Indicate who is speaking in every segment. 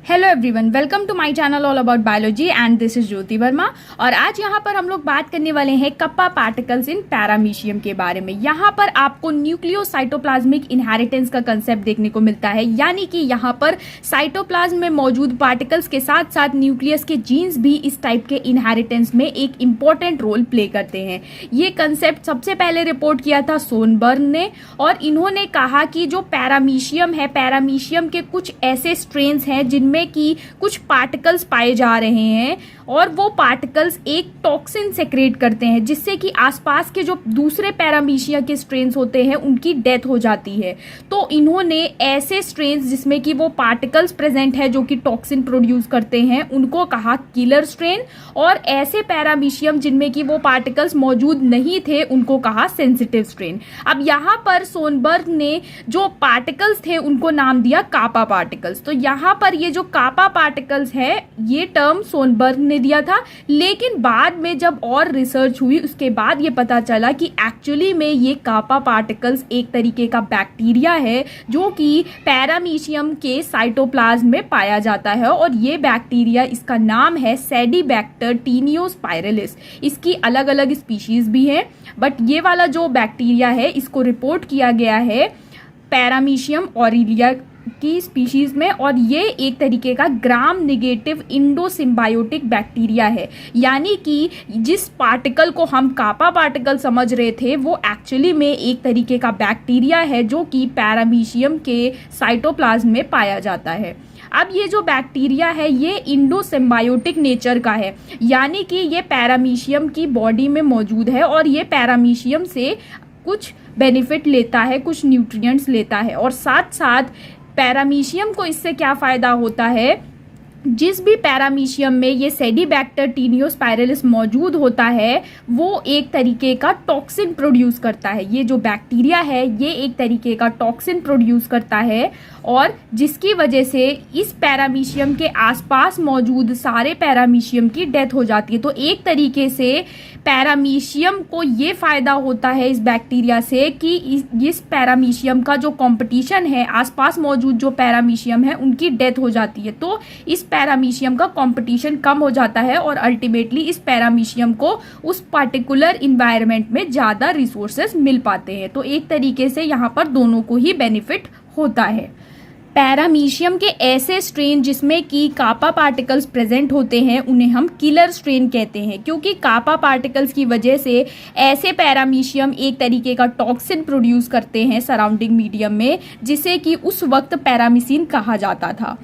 Speaker 1: Hello everyone, welcome to my channel all about biology and this is Jyoti Verma. और आज यहाँ पर हम लोग बात करने वाले हैं कप्पा पार्टिकल्स इन पैरामीशियम के बारे में। यहाँ पर आपको न्यूक्लियोसाइटोप्लाज्मिक इनहेरिटेंस का कंसेप्ट देखने को मिलता है, यानी कि यहाँ पर साइटोप्लाज्म में मौजूद पार्टिकल्स के साथ साथ न्यूक्लियस के जीन्स भी इस टाइप के इनहेरिटेंस में एक इंपॉर्टेंट रोल प्ले करते हैं। ये कंसेप्ट सबसे पहले रिपोर्ट किया था सोनबर्न ने, और इन्होंने कहा कि जो पैरामीशियम है, पैरामीशियम के कुछ ऐसे स्ट्रेन्स हैं जिनमें कि कुछ पार्टिकल्स पाए जा रहे हैं और वो पार्टिकल्स एक टॉक्सिन सेक्रेट करते हैं, जिससे कि आसपास के जो दूसरे पैरामीशिया के स्ट्रेन्स होते हैं उनकी डेथ हो जाती है। तो इन्होंने ऐसे स्ट्रेन्स जिसमें कि वो पार्टिकल्स प्रेजेंट है जो कि टॉक्सिन प्रोड्यूस करते हैं उनको कहा किलर स्ट्रेन, और ऐसे पैरामीशियम जिनमें कि वो पार्टिकल्स मौजूद नहीं थे उनको कहा सेंसिटिव स्ट्रेन। अब यहाँ पर सोनबर्ग ने जो पार्टिकल्स थे उनको नाम दिया कापा पार्टिकल्स। तो यहाँ पर ये जो कापा पार्टिकल्स है ये टर्म सोनबर्ग ने दिया था, लेकिन बाद में जब और रिसर्च हुई उसके बाद ये पता चला कि एक्चुअली में ये कापा पार्टिकल्स एक तरीके का बैक्टीरिया है जो कि पैरामीशियम के साइटोप्लाज्म में पाया जाता है, और ये बैक्टीरिया, इसका नाम है सेडीबैक्टर टीनियोस्पाइरलिस। इसकी अलग अलग स्पीशीज भी है, बट ये वाला जो बैक्टीरिया है इसको रिपोर्ट किया गया है पैरामीशियम ऑरिलिया की स्पीशीज में, और ये एक तरीके का ग्राम नेगेटिव इंडोसिम्बायोटिक बैक्टीरिया है। यानी कि जिस पार्टिकल को हम कापा पार्टिकल समझ रहे थे वो एक्चुअली में एक तरीके का बैक्टीरिया है जो कि पैरामीशियम के साइटोप्लाज्म में पाया जाता है। अब ये जो बैक्टीरिया है ये इंडोसिम्बायोटिक नेचर का है, यानी कि ये पैरामीशियम की बॉडी में मौजूद है और ये पैरामीशियम से कुछ बेनिफिट लेता है, कुछ न्यूट्रिएंट्स लेता है, और साथ साथ पैरामीशियम को इससे क्या फ़ायदा होता है, जिस भी पैरामीशियम में ये सेडीबैक्टर टीनियोस्पाइरलिस मौजूद होता है वो एक तरीके का टॉक्सिन प्रोड्यूस करता है। ये जो बैक्टीरिया है ये एक तरीके का टॉक्सिन प्रोड्यूस करता है, और जिसकी वजह से इस पैरामीशियम के आसपास मौजूद सारे पैरामीशियम की डेथ हो जाती है। तो एक तरीके से पैरामीशियम को ये फ़ायदा होता है इस बैक्टीरिया से कि इस पैरामीशियम का जो कंपटीशन है, आसपास मौजूद जो पैरामीशियम है उनकी डेथ हो जाती है, तो इस पैरामीशियम का कंपटीशन कम हो जाता है और अल्टीमेटली इस पैरामीशियम को उस पर्टिकुलर इन्वायरमेंट में ज़्यादा रिसोर्सेज मिल पाते हैं। तो एक तरीके से यहाँ पर दोनों को ही बेनिफिट होता है। पैरामीशियम के ऐसे स्ट्रेन जिसमें कि कापा पार्टिकल्स प्रेजेंट होते हैं उन्हें हम किलर स्ट्रेन कहते हैं, क्योंकि कापा पार्टिकल्स की वजह से ऐसे पैरामीशियम एक तरीके का टॉक्सिन प्रोड्यूस करते हैं सराउंडिंग मीडियम में, जिसे कि उस वक्त पैरामीसिन कहा जाता था।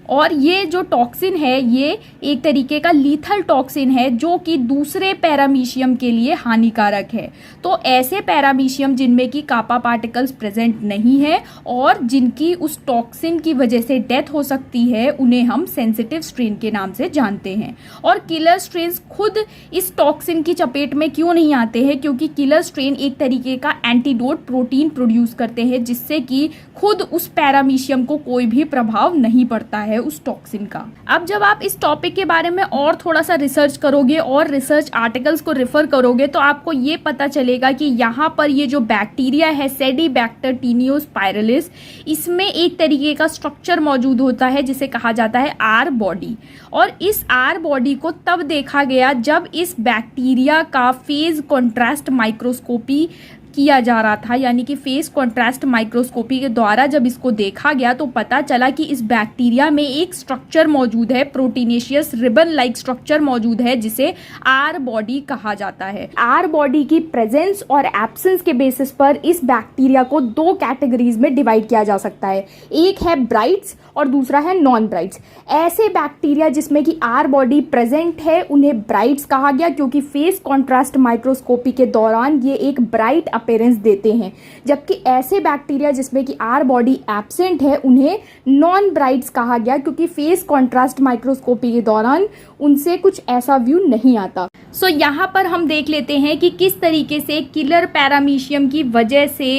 Speaker 1: और ये जो टॉक्सिन है ये एक तरीके का लीथल टॉक्सिन है जो कि दूसरे पैरामीशियम के लिए हानिकारक है। तो ऐसे पैरामीशियम जिनमें कि कापा पार्टिकल्स प्रेजेंट नहीं है और जिनकी उस टॉक्सिन की वजह से डेथ हो सकती है उन्हें हम सेंसिटिव स्ट्रेन के नाम से जानते हैं। और किलर स्ट्रेन्स खुद इस टॉक्सिन की चपेट में क्यों नहीं आते हैं, क्योंकि किलर स्ट्रेन एक तरीके का एंटीडोट प्रोटीन प्रोड्यूस करते हैं जिससे कि खुद उस पैरामीशियम को कोई भी प्रभाव नहीं पड़ता है उस टॉक्सिन का। अब जब आप इस टॉपिक के बारे में और थोड़ा सा रिसर्च करोगे और रिसर्च आर्टिकल्स को रेफर करोगे तो आपको ये पता चलेगा कि यहाँ पर ये जो बैक्टीरिया है सेडीबैक्टर टीनियोस्पाइरलिस, इसमें एक तरीके का स्ट्रक्चर मौजूद होता है जिसे कहा जाता है आर बॉडी। और इस आर बॉडी को तब देखा गया जब इस बैक्टीरिया का फेज कॉन्ट्रास्ट माइक्रोस्कोपी किया जा रहा था, यानी कि फेस कॉन्ट्रास्ट माइक्रोस्कोपी के द्वारा जब इसको देखा गया तो पता चला कि इस बैक्टीरिया में एक स्ट्रक्चर मौजूद है, प्रोटीनेशियस रिबन लाइक स्ट्रक्चर मौजूद है जिसे आर बॉडी कहा जाता है। आर बॉडी की प्रेजेंस और एब्सेंस के बेसिस पर इस बैक्टीरिया को दो कैटेगरीज में डिवाइड किया जा सकता है, एक है ब्राइट्स और दूसरा है नॉन ब्राइट्स। ऐसे बैक्टीरिया जिसमें कि आर बॉडी प्रेजेंट है उन्हें ब्राइट्स कहा गया, क्योंकि फेस कॉन्ट्रास्ट माइक्रोस्कोपी के दौरान ये एक ब्राइट अपीयरेंस देते हैं। जबकि ऐसे बैक्टीरिया जिसमें कि आर बॉडी एब्सेंट है उन्हें नॉन ब्राइट्स कहा गया, क्योंकि फेस कॉन्ट्रास्ट माइक्रोस्कोपी के दौरान उनसे कुछ ऐसा व्यू नहीं आता। सो यहाँ पर हम देख लेते हैं कि किस तरीके से किलर पैरामीशियम की वजह से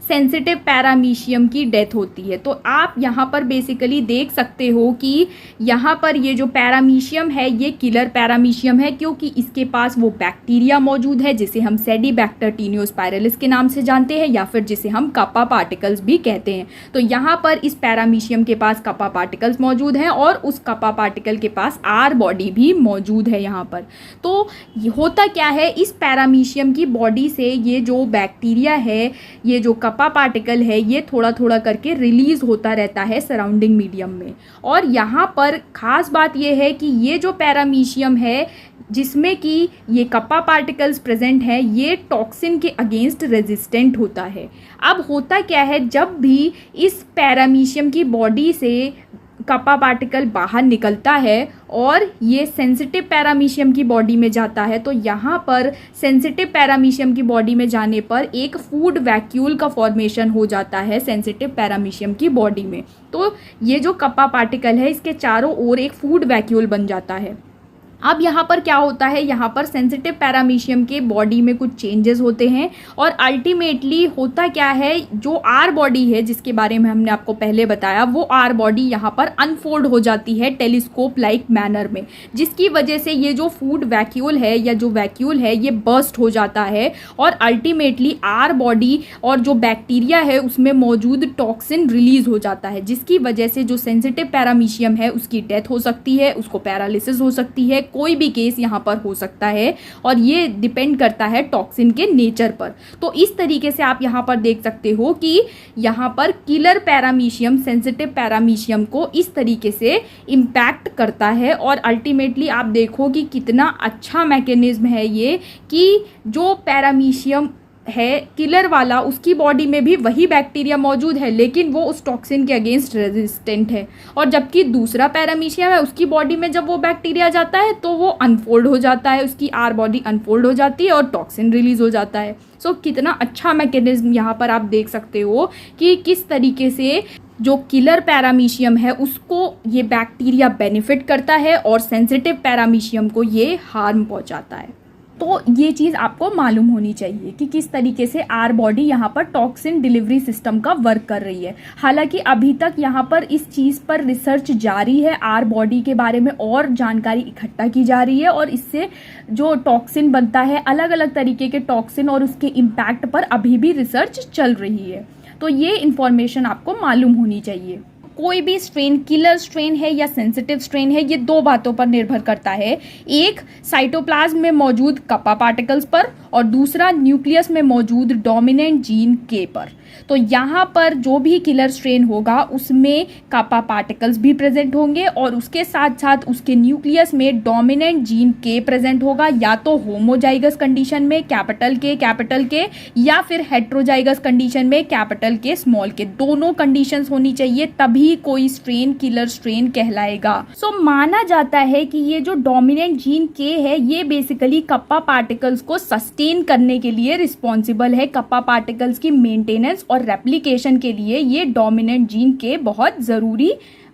Speaker 1: सेंसिटिव पैरामीशियम की डेथ होती है। तो आप यहाँ पर बेसिकली देख सकते हो कि यहाँ पर ये जो पैरामीशियम है ये किलर पैरामीशियम है, क्योंकि इसके पास वो बैक्टीरिया मौजूद है जिसे हम सेडीबैक्टर टीनियोस्पाइरलिस के नाम से जानते हैं या फिर जिसे हम कप्पा पार्टिकल्स भी कहते हैं। तो यहाँ पर इस पैरामीशियम के पास कप्पा पार्टिकल्स मौजूद हैं और उस कप्पा पार्टिकल के पास आर बॉडी भी मौजूद है यहाँ पर। तो होता क्या है, इस पैरामीशियम की बॉडी से ये जो बैक्टीरिया है, ये जो कप्पा पार्टिकल है, ये थोड़ा थोड़ा करके रिलीज होता रहता है सराउंडिंग मीडियम में। और यहाँ पर ख़ास बात ये है कि ये जो पैरामीशियम है जिसमें कि ये कप्पा पार्टिकल्स प्रेजेंट है, ये टॉक्सिन के अगेंस्ट रेजिस्टेंट होता है। अब होता क्या है, जब भी इस पैरामीशियम की बॉडी से कप्पा पार्टिकल बाहर निकलता है और ये सेंसिटिव पैरामीशियम की बॉडी में जाता है, तो यहाँ पर सेंसिटिव पैरामीशियम की बॉडी में जाने पर एक फूड वैक्यूल का फॉर्मेशन हो जाता है सेंसिटिव पैरामीशियम की बॉडी में। तो ये जो कप्पा पार्टिकल है, इसके चारों ओर एक फूड वैक्यूल बन जाता है। अब यहाँ पर क्या होता है, यहाँ पर सेंसिटिव पैरामीशियम के बॉडी में कुछ चेंजेस होते हैं और अल्टीमेटली होता क्या है, जो आर बॉडी है जिसके बारे में हमने आपको पहले बताया, वो आर बॉडी यहाँ पर अनफोल्ड हो जाती है टेलीस्कोप लाइक मैनर में, जिसकी वजह से ये जो फूड वैक्यूल है या जो वैक्यूल है ये बर्स्ट हो जाता है और अल्टीमेटली आर बॉडी और जो बैक्टीरिया है उसमें मौजूद टॉक्सिन रिलीज हो जाता है, जिसकी वजह से जो सेंसिटिव पैरामीशियम है उसकी डेथ हो सकती है, उसको पैरालिसिस हो सकती है, कोई भी केस यहाँ पर हो सकता है और ये डिपेंड करता है टॉक्सिन के नेचर पर। तो इस तरीके से आप यहाँ पर देख सकते हो कि यहाँ पर किलर पैरामीशियम सेंसिटिव पैरामीशियम को इस तरीके से इम्पैक्ट करता है और अल्टीमेटली आप देखो कि कितना अच्छा मैकेनिज्म है ये, कि जो पैरामीशियम है किलर वाला, उसकी बॉडी में भी वही बैक्टीरिया मौजूद है लेकिन वो उस टॉक्सिन के अगेंस्ट रेजिस्टेंट है, और जबकि दूसरा पैरामीशियम है उसकी बॉडी में जब वो बैक्टीरिया जाता है तो वो अनफोल्ड हो जाता है, उसकी आर बॉडी अनफोल्ड हो जाती है और टॉक्सिन रिलीज हो जाता है। सो कितना अच्छा मैकेनिज्म यहाँ पर आप देख सकते हो कि किस तरीके से जो किलर पैरामीशियम है उसको ये बैक्टीरिया बेनिफिट करता है और सेंसिटिव पैरामीशियम को ये हार्म पहुँचाता है। तो ये चीज़ आपको मालूम होनी चाहिए कि किस तरीके से आर बॉडी यहाँ पर टॉक्सिन डिलीवरी सिस्टम का वर्क कर रही है। हालांकि अभी तक यहाँ पर इस चीज़ पर रिसर्च जारी है, आर बॉडी के बारे में और जानकारी इकट्ठा की जा रही है और इससे जो टॉक्सिन बनता है, अलग अलग तरीके के टॉक्सिन और उसके इम्पैक्ट पर अभी भी रिसर्च चल रही है। तो ये इन्फॉर्मेशन आपको मालूम होनी चाहिए। कोई भी स्ट्रेन किलर स्ट्रेन है या सेंसिटिव स्ट्रेन है, ये दो बातों पर निर्भर करता है, एक साइटोप्लाज्म में मौजूद कप्पा पार्टिकल्स पर और दूसरा न्यूक्लियस में मौजूद डोमिनेंट जीन के पर। तो यहाँ पर जो भी किलर स्ट्रेन होगा उसमें कप्पा पार्टिकल्स भी प्रेजेंट होंगे और उसके साथ साथ उसके न्यूक्लियस में डोमिनेंट जीन के प्रेजेंट होगा, या तो होमोजाइगस कंडीशन में कैपिटल के या फिर हेट्रोजाइगस कंडीशन में कैपिटल के स्मॉल के, दोनों कंडीशंस होनी चाहिए, तभी कोई स्ट्रेन किलर स्ट्रेन कहलाएगा। सो माना जाता है कि ये जो डोमिनेंट जीन के है ये बेसिकली कप्पा पार्टिकल्स को सस्टेन करने के लिए रिस्पॉन्सिबल है, कप्पा पार्टिकल्स की मेंटेनेंस और रेप्लिकेशन के लिए ये डोमिनेंट जीन के बहुत ज़रूरी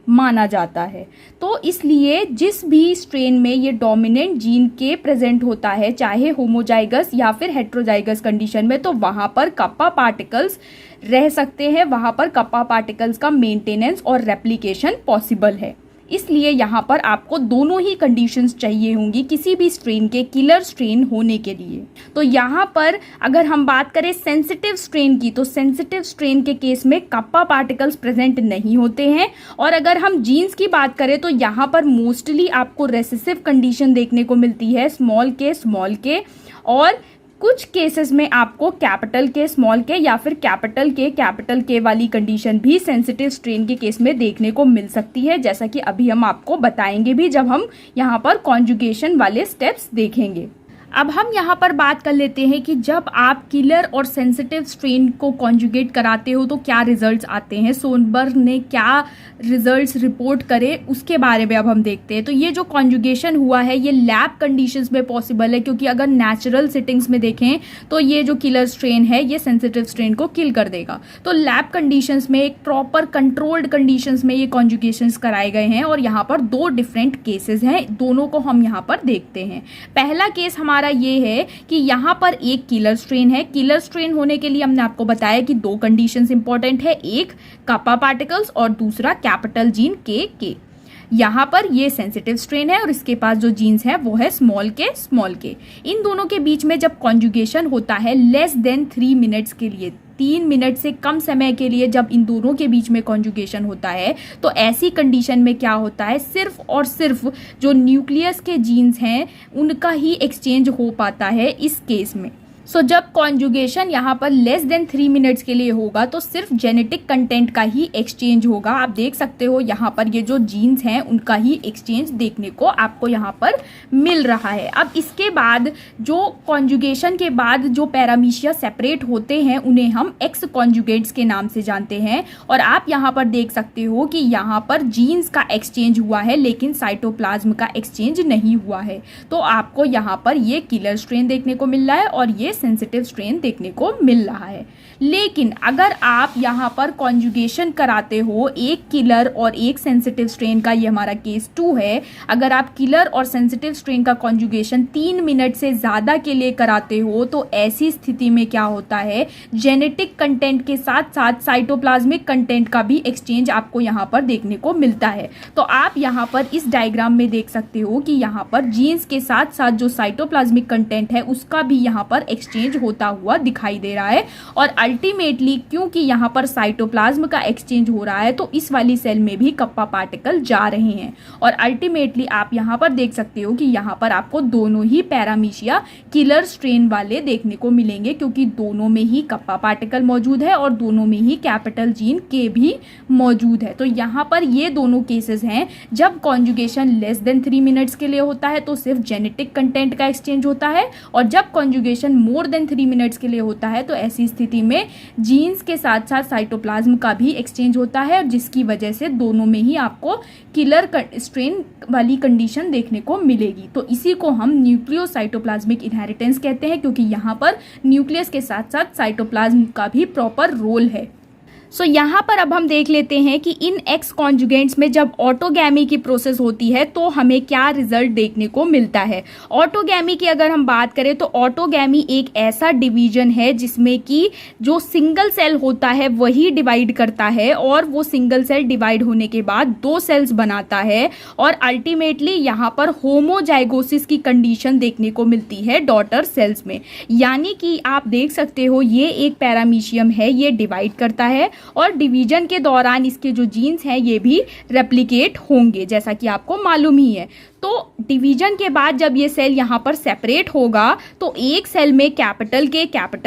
Speaker 1: माना जाता है। तो इसलिए जिस भी स्ट्रेन में ये डोमिनेंट जीन के प्रेजेंट होता है, चाहे होमोजाइगस या फिर हेट्रोजाइगस कंडीशन में, तो वहाँ पर कप्पा पार्टिकल्स रह सकते हैं, वहाँ पर कप्पा पार्टिकल्स का मेंटेनेंस और रेप्लिकेशन पॉसिबल है। इसलिए यहाँ पर आपको दोनों ही कंडीशंस चाहिए होंगी किसी भी स्ट्रेन के किलर स्ट्रेन होने के लिए। तो यहाँ पर अगर हम बात करें सेंसिटिव स्ट्रेन की, तो सेंसिटिव स्ट्रेन के केस में कप्पा पार्टिकल्स प्रेजेंट नहीं होते हैं, और अगर हम जीन्स की बात करें तो यहाँ पर मोस्टली आपको रेसेसिव कंडीशन देखने को मिलती है, स्मॉल के और कुछ केसेस में आपको कैपिटल के स्मॉल के या फिर कैपिटल के वाली कंडीशन भी सेंसिटिव स्ट्रेन के केस में देखने को मिल सकती है, जैसा कि अभी हम आपको बताएंगे भी जब हम यहाँ पर कॉन्जुगेशन वाले स्टेप्स देखेंगे। अब हम यहाँ पर बात कर लेते हैं कि जब आप किलर और सेंसिटिव स्ट्रेन को कॉन्जुगेट कराते हो तो क्या रिजल्ट्स आते हैं, सोनबर्ग ने क्या रिजल्ट्स रिपोर्ट करे उसके बारे में अब हम देखते हैं। तो ये जो कॉन्जुगेशन हुआ है ये लैब कंडीशंस में पॉसिबल है, क्योंकि अगर नेचुरल सेटिंग्स में देखें तो ये जो किलर स्ट्रेन है ये सेंसिटिव स्ट्रेन को किल कर देगा। तो लैब कंडीशंस में एक प्रॉपर कंट्रोल्ड कंडीशंस में ये कॉन्जुगेशंस कराए गए हैं और यहाँ पर दो डिफरेंट केसेस हैं, दोनों को हम यहाँ पर देखते हैं। पहला केस हमारा ये है कि यहाँ पर एक किलर स्ट्रेन है। किलर स्ट्रेन होने के लिए हमने आपको बताया कि दो कंडीशंस इंपॉर्टेंट है, एक कप्पा पार्टिकल्स और दूसरा कैपिटल जीन के। यहाँ पर ये सेंसिटिव स्ट्रेन है और इसके पास जो जीन्स है वो है स्मॉल के। इन दोनों के बीच में जब कॉन्जुगेशन होता है लेस देन 3 मिनट्स के लिए, 3 मिनट से कम समय के लिए जब इन दोनों के बीच में कॉन्जुगेशन होता है, तो ऐसी कंडीशन में क्या होता है, सिर्फ और सिर्फ जो न्यूक्लियस के जीन्स हैं उनका ही एक्सचेंज हो पाता है इस केस में। सो जब कॉन्जुगेशन यहाँ पर लेस देन 3 मिनट्स के लिए होगा तो सिर्फ जेनेटिक कंटेंट का ही एक्सचेंज होगा। आप देख सकते हो यहाँ पर ये जो जीन्स हैं उनका ही एक्सचेंज देखने को आपको यहाँ पर मिल रहा है। अब इसके बाद जो कॉन्जुगेशन के बाद जो पैरामीशिया सेपरेट होते हैं उन्हें हम एक्स कॉन्जुगेट्स के नाम से जानते हैं। और आप यहाँ पर देख सकते हो कि यहाँ पर जीन्स का एक्सचेंज हुआ है लेकिन साइटोप्लाज्म का एक्सचेंज नहीं हुआ है। तो आपको यहाँ पर ये किलर स्ट्रेन देखने को मिल रहा है और ये सेंसिटिव स्ट्रेन देखने को मिल रहा है। लेकिन अगर आप यहाँ पर कॉन्जुगेशन कराते हो एक किलर और एक सेंसिटिव स्ट्रेन का, ये हमारा केस 2 है, अगर आप किलर और सेंसिटिव स्ट्रेन का कॉन्जुगेशन 3 मिनट से ज़्यादा के लिए कराते हो तो ऐसी स्थिति में क्या होता है, जेनेटिक कंटेंट के साथ साथ साइटोप्लाज्मिक कंटेंट का भी एक्सचेंज आपको यहाँ पर देखने को मिलता है। तो आप यहाँ पर इस डायग्राम में देख सकते हो कि यहाँ पर जीन्स के साथ साथ जो साइटोप्लाज्मिक कंटेंट है उसका भी यहाँ पर एक्सचेंज होता हुआ दिखाई दे रहा है। और अल्टीमेटली क्योंकि यहाँ पर साइटोप्लाज्म का एक्सचेंज हो रहा है तो इस वाली सेल में भी कप्पा पार्टिकल जा रहे हैं। और अल्टीमेटली आप यहाँ पर देख सकते हो कि यहाँ पर आपको दोनों ही पैरामीशिया किलर स्ट्रेन वाले देखने को मिलेंगे क्योंकि दोनों में ही कप्पा पार्टिकल मौजूद है और दोनों में ही कैपिटल जीन के भी मौजूद है। तो यहाँ पर ये दोनों केसेस हैं जब कॉन्जुगेशन लेस देन 3 मिनट्स के लिए होता है तो सिर्फ जेनेटिक कंटेंट का एक्सचेंज होता है, और जब कॉन्जुगेशन मोर देन 3 मिनट्स के लिए होता है तो ऐसी स्थिति में जीन्स के साथ साथ साइटोप्लाज्म का भी एक्सचेंज होता है, और जिसकी वजह से दोनों में ही आपको किलर स्ट्रेन वाली कंडीशन देखने को मिलेगी। तो इसी को हम न्यूक्लियोसाइटोप्लाज्मिक इनहेरिटेंस कहते हैं क्योंकि यहाँ पर न्यूक्लियस के साथ साथ साइटोप्लाज्म का भी प्रॉपर रोल है। सो यहाँ पर अब हम देख लेते हैं कि इन एक्स कॉन्जुगेंट्स में जब ऑटोगैमी की प्रोसेस होती है तो हमें क्या रिजल्ट देखने को मिलता है। ऑटोगैमी की अगर हम बात करें तो ऑटोगैमी एक ऐसा डिवीजन है जिसमें कि जो सिंगल सेल होता है वही डिवाइड करता है, और वो सिंगल सेल डिवाइड होने के बाद 2 सेल्स बनाता है, और अल्टीमेटली यहाँ पर होमोजाइगोसिस की कंडीशन देखने को मिलती है डॉटर सेल्स में। यानी कि आप देख सकते हो ये एक पैरामीशियम है, ये डिवाइड करता है और डिवीजन के दौरान इसके जो जीन्स हैं ये भी रेप्लिकेट होंगे जैसा कि आपको मालूम ही है। तो डिवीजन के बाद जब ये सेल यहाँ पर सेपरेट होगा तो एक सेल में कैपिटल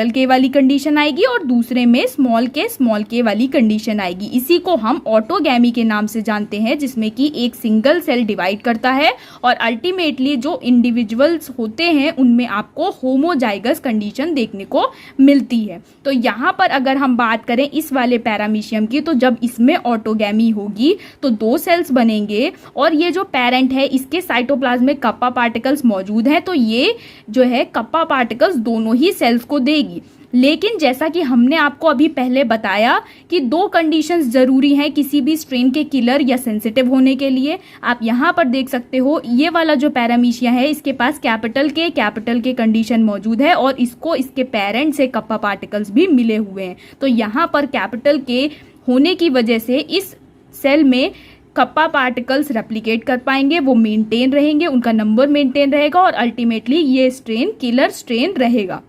Speaker 1: के वाली कंडीशन आएगी और दूसरे में स्मॉल के वाली कंडीशन आएगी। इसी को हम ऑटोगैमी के नाम से जानते हैं, जिसमें कि एक सिंगल सेल डिवाइड करता है और अल्टीमेटली जो इंडिविजुअल्स होते हैं उनमें आपको होमोजाइगस कंडीशन देखने को मिलती है। तो यहाँ पर अगर हम बात करें इस वाले पैरामीशियम की, तो जब इसमें ऑटोगैमी होगी तो 2 सेल्स बनेंगे और ये जो पेरेंट है इसके साइटोप्लाज्म में कप्पा पार्टिकल्स मौजूद हैं, तो ये जो है कप्पा पार्टिकल्स दोनों ही सेल्स को देगी। लेकिन जैसा कि हमने आपको अभी पहले बताया कि 2 कंडीशंस जरूरी हैं किसी भी स्ट्रेन के किलर या सेंसिटिव होने के लिए। आप यहाँ पर देख सकते हो ये वाला जो पैरामीशिया है इसके पास कैपिटल के कंडीशन मौजूद है और इसको इसके पेरेंट से कप्पा पार्टिकल्स भी मिले हुए हैं। तो यहाँ पर कैपिटल के होने की वजह से इस सेल में कप्पा पार्टिकल्स रेप्लिकेट कर पाएंगे, वो मेंटेन रहेंगे, उनका नंबर मेंटेन रहेगा और अल्टीमेटली ये स्ट्रेन किलर स्ट्रेन रहेगा।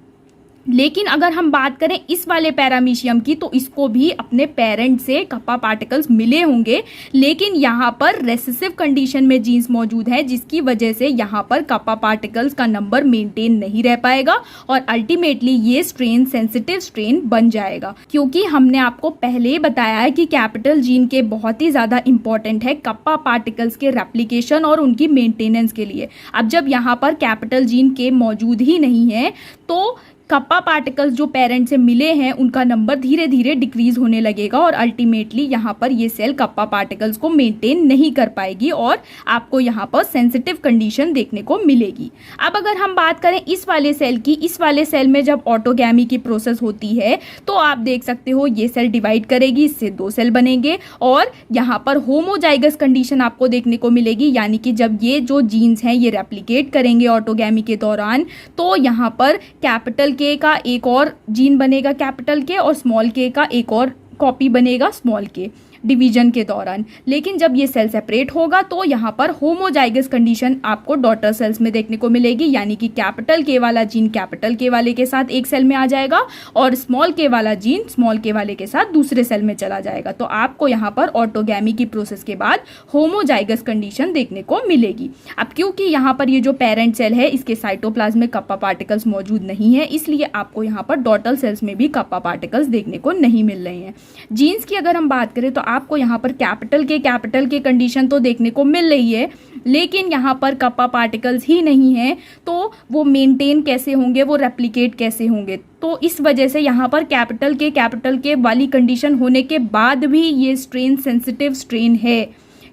Speaker 1: लेकिन अगर हम बात करें इस वाले पैरामीशियम की तो इसको भी अपने पेरेंट से कप्पा पार्टिकल्स मिले होंगे, लेकिन यहाँ पर रेसेसिव कंडीशन में जीन्स मौजूद है जिसकी वजह से यहाँ पर कप्पा पार्टिकल्स का नंबर मेंटेन नहीं रह पाएगा और अल्टीमेटली ये स्ट्रेन सेंसिटिव स्ट्रेन बन जाएगा। क्योंकि हमने आपको पहले ही बताया है कि कैपिटल जीन के बहुत ही ज़्यादा इंपॉर्टेंट है कप्पा पार्टिकल्स के रेप्लिकेशन और उनकी मेंटेनेंस के लिए। अब जब यहाँ पर कैपिटल जीन के मौजूद ही नहीं है तो कप्पा पार्टिकल्स जो पेरेंट से मिले हैं उनका नंबर धीरे धीरे डिक्रीज होने लगेगा और अल्टीमेटली यहाँ पर ये सेल कप्पा पार्टिकल्स को मेंटेन नहीं कर पाएगी और आपको यहाँ पर सेंसिटिव कंडीशन देखने को मिलेगी। अब अगर हम बात करें इस वाले सेल की, इस वाले सेल में जब ऑटोगैमी की प्रोसेस होती है तो आप देख सकते हो ये सेल डिवाइड करेगी, इससे 2 सेल बनेंगे और यहाँ पर होमोजाइगस कंडीशन आपको देखने को मिलेगी। यानी कि जब ये जो जीन्स हैं ये रेप्लिकेट करेंगे ऑटोगैमी के दौरान तो यहाँ पर कैपिटल के का एक और जीन बनेगा कैपिटल के और स्मॉल के का एक और कॉपी बनेगा स्मॉल के। डिवीजन के दौरान। लेकिन जब ये सेल सेपरेट होगा तो यहाँ पर होमोजाइगस कंडीशन आपको डॉटर सेल्स में देखने को मिलेगी, यानी कि कैपिटल के वाला जीन कैपिटल के वाले के साथ एक सेल में आ जाएगा और स्मॉल के वाला जीन स्मॉल के वाले के साथ दूसरे सेल में चला जाएगा। तो आपको यहाँ पर ऑटोगैमी की प्रोसेस के बाद होमोजाइगस कंडीशन देखने को मिलेगी। अब क्योंकि यहाँ पर ये जो पेरेंट सेल है इसके साइटोप्लाज्म में कप्पा पार्टिकल्स मौजूद नहीं है, इसलिए आपको यहाँ पर डॉटर सेल्स में भी कप्पा पार्टिकल्स देखने को नहीं मिल रहे हैं। जीन्स की अगर हम बात करें तो आपको यहाँ पर कैपिटल के कंडीशन तो देखने को मिल रही है, लेकिन यहाँ पर कप्पा पार्टिकल्स ही नहीं है, तो वो मेंटेन कैसे होंगे, वो रेप्लिकेट कैसे होंगे। तो इस वजह से यहाँ पर कैपिटल के वाली कंडीशन होने के बाद भी ये स्ट्रेन सेंसिटिव स्ट्रेन है,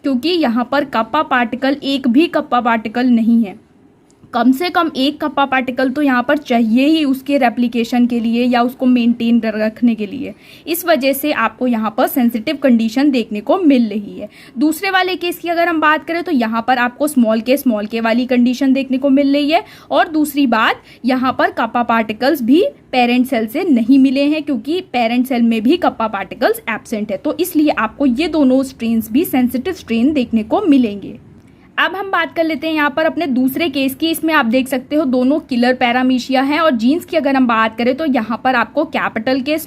Speaker 1: क्योंकि यहाँ पर कप्पा पार्टिकल एक भी कप्पा पार्टिकल नहीं है। कम से कम एक कप्पा पार्टिकल तो यहाँ पर चाहिए ही उसके रेप्लिकेशन के लिए या उसको मेंटेन रखने के लिए। इस वजह से आपको यहाँ पर सेंसिटिव कंडीशन देखने को मिल रही है। दूसरे वाले केस की अगर हम बात करें तो यहाँ पर आपको स्मॉल के वाली कंडीशन देखने को मिल रही है। और दूसरी बात, यहाँ पर कप्पा पार्टिकल्स भी पेरेंट सेल से नहीं मिले हैं, क्योंकि पेरेंट सेल में भी कप्पा पार्टिकल्स एब्सेंट है। तो इसलिए आपको ये दोनों स्ट्रेन्स भी सेंसिटिव स्ट्रेन देखने को मिलेंगे। अब हम बात कर लेते हैं यहाँ पर अपने दूसरे केस की। इसमें आप देख सकते हो दोनों किलर पैरामीशिया हैं। और जीन्स की अगर हम बात करें तो यहाँ पर आपको कैपिटल के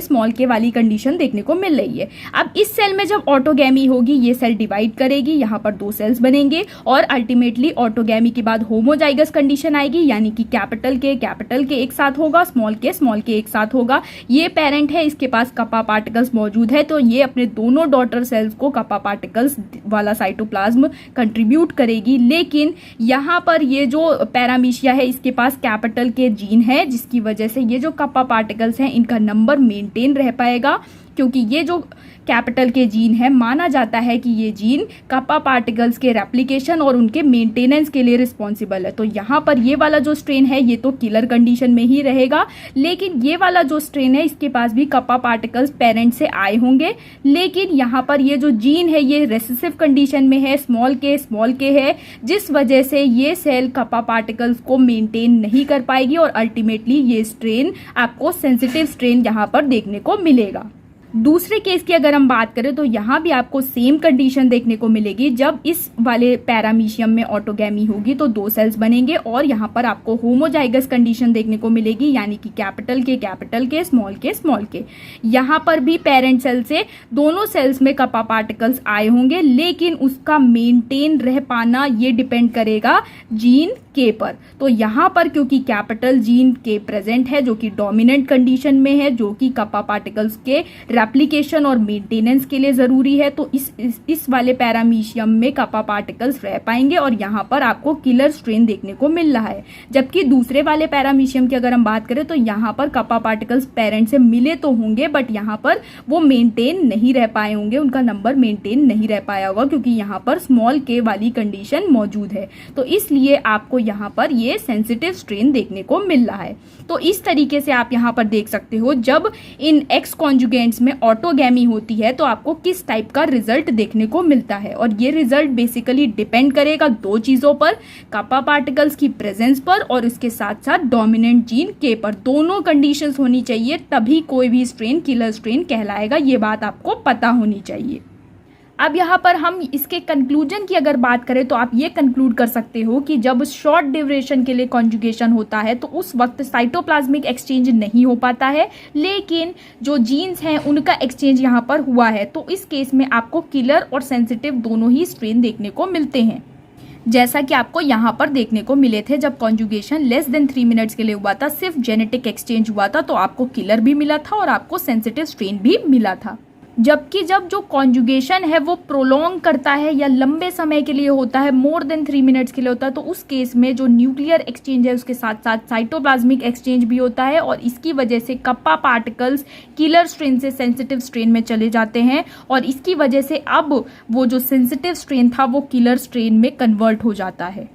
Speaker 1: स्मॉल के वाली कंडीशन देखने को मिल रही है। अब इस सेल में जब ऑटोगैमी होगी, ये सेल डिवाइड करेगी, यहाँ पर दो सेल्स बनेंगे और अल्टीमेटली ऑटोगैमी के बाद होमोजाइगस कंडीशन आएगी, यानी कि कैपिटल के एक साथ होगा, स्मॉल के एक साथ होगा। ये पेरेंट है, इसके पास कप्पा पार्टिकल्स मौजूद है, तो ये अपने दोनों डॉटर सेल्स को कप्पा पार्टिकल्स वाला साइटोप्लाज्म कंट्रीब्यूट करेगी। लेकिन यहाँ पर ये जो पैरामीशिया है इसके पास कैपिटल के जीन है, जिसकी वजह से ये जो कप्पा पार्टिकल्स हैं इनका नंबर मेंटेन रह पाएगा, क्योंकि ये जो कैपिटल के जीन है माना जाता है कि ये जीन कप्पा पार्टिकल्स के रेप्लिकेशन और उनके मेंटेनेंस के लिए रिस्पॉन्सिबल है। तो यहाँ पर ये वाला जो स्ट्रेन है ये तो किलर कंडीशन में ही रहेगा, लेकिन ये वाला जो स्ट्रेन है इसके पास भी कप्पा पार्टिकल्स पेरेंट से आए होंगे, लेकिन यहाँ पर ये जो जीन है ये रेसेसिव कंडीशन में है, स्मॉल के है, जिस वजह से ये सेल कप्पा पार्टिकल्स को मेंटेन नहीं कर पाएगी और अल्टीमेटली ये स्ट्रेन आपको सेंसिटिव स्ट्रेन यहाँ पर देखने को मिलेगा। दूसरे केस की अगर हम बात करें तो यहाँ भी आपको सेम कंडीशन देखने को मिलेगी। जब इस वाले पैरामीशियम में ऑटोगैमी होगी तो दो सेल्स बनेंगे और यहाँ पर आपको होमोजाइगस कंडीशन देखने को मिलेगी, यानी कि कैपिटल के स्मॉल के। यहाँ पर भी पेरेंट सेल से दोनों सेल्स में कप्पा पार्टिकल्स आए होंगे, लेकिन उसका मेंटेन रह पाना ये डिपेंड करेगा जीन के पर। तो यहाँ पर क्योंकि कैपिटल जीन के प्रेजेंट है जो कि डोमिनेंट कंडीशन में है, जो कि कप्पा पार्टिकल्स के रेप्लिकेशन और मेंटेनेंस के लिए जरूरी है, तो इस वाले पैरामीशियम में कप्पा पार्टिकल्स रह पाएंगे और यहाँ पर आपको किलर स्ट्रेन देखने को मिल रहा है। जबकि दूसरे वाले पैरामीशियम की अगर हम बात करें तो यहाँ पर कप्पा पार्टिकल्स पेरेंट से मिले तो होंगे, बट यहाँ पर वो मेंटेन नहीं रह पाए होंगे, उनका नंबर मेंटेन नहीं रह पाया होगा, क्योंकि यहाँ पर स्मॉल के वाली कंडीशन मौजूद है। तो इसलिए आपको यहाँ पर ये सेंसिटिव स्ट्रेन देखने को मिल रहा है। तो इस तरीके से आप यहाँ पर देख सकते हो जब इन एक्स कॉन्जुगेंट्स में ऑटोगैमी होती है तो आपको किस टाइप का रिजल्ट देखने को मिलता है। और ये रिजल्ट बेसिकली डिपेंड करेगा दो चीजों पर, कप्पा पार्टिकल्स की प्रेजेंस पर और इसके साथ साथ डोमिनेंट जीन के पर। दोनों कंडीशंस होनी चाहिए, तभी कोई भी स्ट्रेन किलर स्ट्रेन कहलाएगा। ये बात आपको पता होनी चाहिए। अब यहाँ पर हम इसके कंक्लूजन की अगर बात करें तो आप ये कंक्लूड कर सकते हो कि जब शॉर्ट ड्यूरेशन के लिए कॉन्जुगेशन होता है तो उस वक्त साइटोप्लाज्मिक एक्सचेंज नहीं हो पाता है, लेकिन जो जीन्स हैं उनका एक्सचेंज यहाँ पर हुआ है। तो इस केस में आपको किलर और सेंसिटिव दोनों ही स्ट्रेन देखने को मिलते हैं, जैसा कि आपको यहाँ पर देखने को मिले थे। जब कॉन्जुगेशन लेस देन 3 मिनट्स के लिए हुआ था, सिर्फ जेनेटिक एक्सचेंज हुआ था, तो आपको किलर भी मिला था और आपको सेंसिटिव स्ट्रेन भी मिला था। जबकि जब जो कॉन्जुगेशन है वो प्रोलॉन्ग करता है या लंबे समय के लिए होता है, मोर देन 3 मिनट्स के लिए होता है, तो उस केस में जो न्यूक्लियर एक्सचेंज है उसके साथ साथ साइटोप्लाज्मिक एक्सचेंज भी होता है और इसकी वजह से कप्पा पार्टिकल्स किलर स्ट्रेन से सेंसिटिव स्ट्रेन में चले जाते हैं और इसकी वजह से अब वो जो सेंसिटिव स्ट्रेन था वो किलर स्ट्रेन में कन्वर्ट हो जाता है।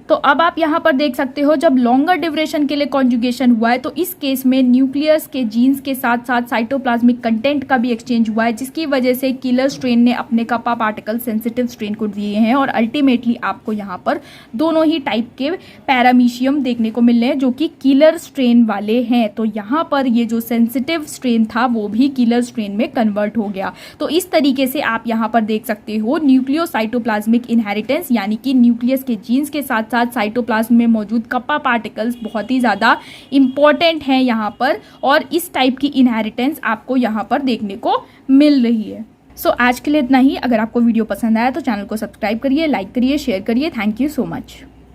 Speaker 1: तो अब आप यहाँ पर देख सकते हो जब लॉन्गर ड्यूरेशन के लिए कॉन्जुगेशन हुआ है तो इस केस में न्यूक्लियस के जीन्स के साथ साथ साइटोप्लाज्मिक कंटेंट का भी एक्सचेंज हुआ है, जिसकी वजह से किलर स्ट्रेन ने अपने कप्पा पार्टिकल सेंसिटिव स्ट्रेन को दिए हैं और अल्टीमेटली आपको यहाँ पर दोनों ही टाइप के पैरामीशियम देखने को मिल रहे हैं जो कि किलर स्ट्रेन वाले हैं। तो यहाँ पर ये जो सेंसिटिव स्ट्रेन था वो भी किलर स्ट्रेन में कन्वर्ट हो गया। तो इस तरीके से आप यहाँ पर देख सकते हो न्यूक्लियोसाइटोप्लाज्मिक इनहेरिटेंस यानी कि न्यूक्लियस के जीन्स के साथ साथ साइटोप्लाज्म में मौजूद कप्पा पार्टिकल्स बहुत ही ज़्यादा इंपॉर्टेंट हैं यहाँ पर, और इस टाइप की इनहेरिटेंस आपको यहाँ पर देखने को मिल रही है। सो आज के लिए इतना ही। अगर आपको वीडियो पसंद आया तो चैनल को सब्सक्राइब करिए, लाइक करिए, शेयर करिए। Thank you so much.